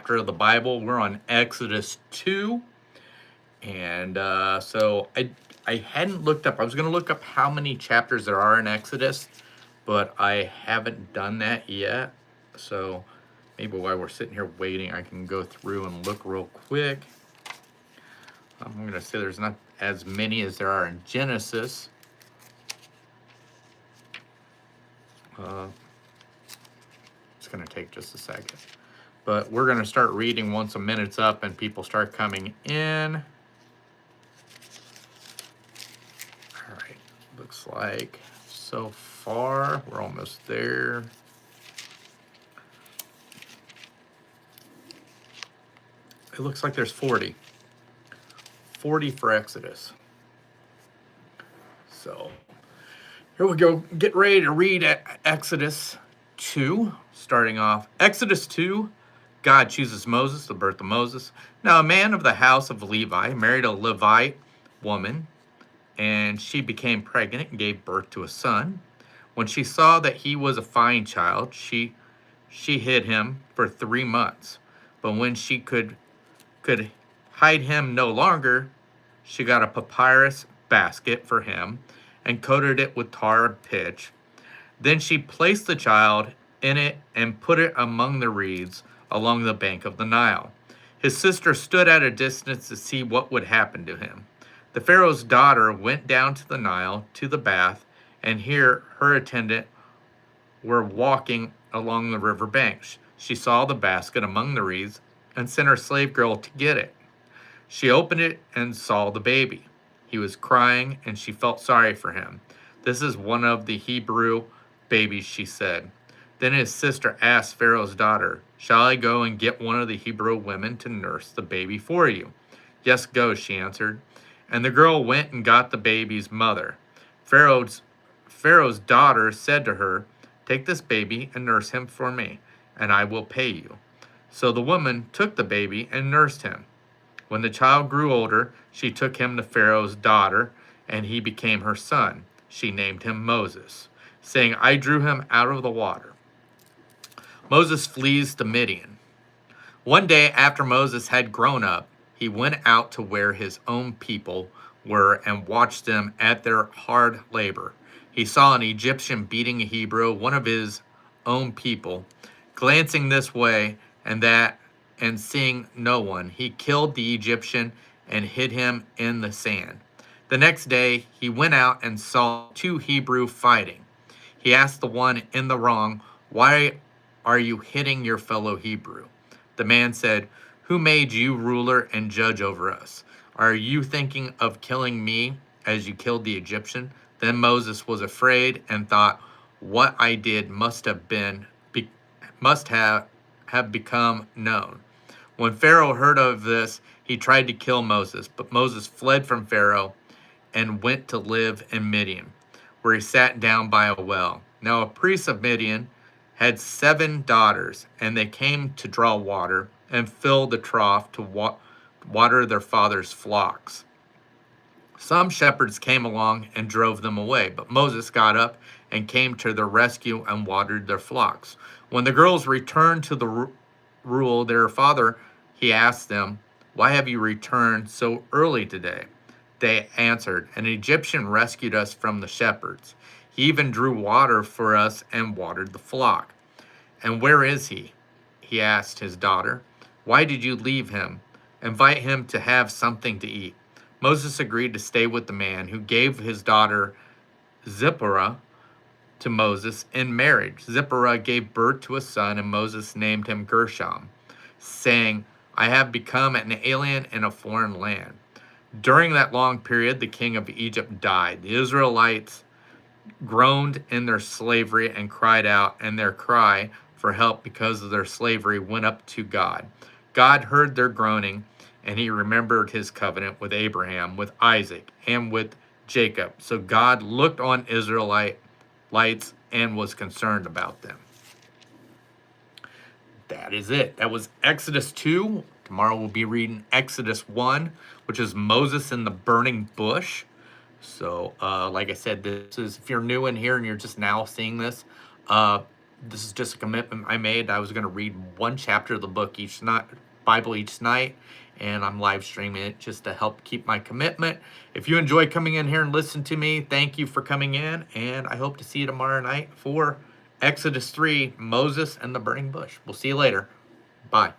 chapter of the Bible. We're on Exodus 2. And so I hadn't looked up. I was going to look up how many chapters there are in Exodus, but I haven't done that yet. So maybe while we're sitting here waiting, I can go through and look real quick. I'm going to say there's not as many as there are in Genesis. It's going to take just a second. But we're going to start reading once a minute's up and people start coming in. All right. Looks like so far we're almost there. It looks like there's 40. 40 for Exodus. So here we go. Get ready to read Exodus 2. Starting off, Exodus 2, God chooses Moses, the birth of Moses. Now a man of the house of Levi married a Levite woman, and she became pregnant and gave birth to a son. When she saw that he was a fine child, she hid him for 3 months. But when she could hide him no longer, she got a papyrus basket for him and coated it with tar and pitch. Then she placed the child in it and put it among the reeds along the bank of the Nile. His sister stood at a distance to see what would happen to him. The Pharaoh's daughter went down to the Nile to the bath, and here her attendant were walking along the river banks. She saw the basket among the reeds and sent her slave girl to get it. She opened it and saw the baby. He was crying, and she felt sorry for him. This is one of the Hebrew babies, she said. Then his sister asked Pharaoh's daughter, "Shall I go and get one of the Hebrew women to nurse the baby for you?" "Yes, go," she answered. And the girl went and got the baby's mother. Pharaoh's daughter said to her, "Take this baby and nurse him for me, and I will pay you." So the woman took the baby and nursed him. When the child grew older, she took him to Pharaoh's daughter, and he became her son. She named him Moses, saying, "I drew him out of the water." Moses flees to Midian. One day after Moses had grown up, he went out to where his own people were and watched them at their hard labor. He saw an Egyptian beating a Hebrew, one of his own people. Glancing this way and that and seeing no one, he killed the Egyptian and hid him in the sand. The next day, he went out and saw 2 Hebrews fighting. He asked the one in the wrong, "Why are you hitting your fellow Hebrew?" The man said, "Who made you ruler and judge over us? Are you thinking of killing me as you killed the Egyptian?" Then Moses was afraid and thought, "What I did must have become known." When Pharaoh heard of this, he tried to kill Moses, but Moses fled from Pharaoh and went to live in Midian, where he sat down by a well. Now a priest of Midian had 7 daughters, and they came to draw water and fill the trough to water their father's flocks. Some shepherds came along and drove them away, but Moses got up and came to their rescue and watered their flocks. When the girls returned to the rule their father, he asked them, "Why have you returned so early today?" They answered, "An Egyptian rescued us from the shepherds. He even drew water for us and watered the flock." "And where is he?" he asked his daughter. "Why did you leave him? Invite him to have something to eat." Moses agreed to stay with the man, who gave his daughter Zipporah to Moses in marriage. Zipporah gave birth to a son, and Moses named him Gershom, saying, "I have become an alien in a foreign land." During that long period, the king of Egypt died. The Israelites groaned in their slavery and cried out, and their cry for help because of their slavery went up to God. God heard their groaning, and he remembered his covenant with Abraham, with Isaac, and with Jacob. So God looked on Israelites and was concerned about them. That is it. That was Exodus 2. Tomorrow we'll be reading Exodus 1, which is Moses in the burning bush. So, like I said, this is, if you're new in here and you're just now seeing this, This is just a commitment I made. I was going to read one chapter of the book each night, Bible each night, and I'm live streaming it just to help keep my commitment. If you enjoy coming in here and listen to me, thank you for coming in, and I hope to see you tomorrow night for Exodus 3, Moses and the burning bush. We'll see you later. Bye.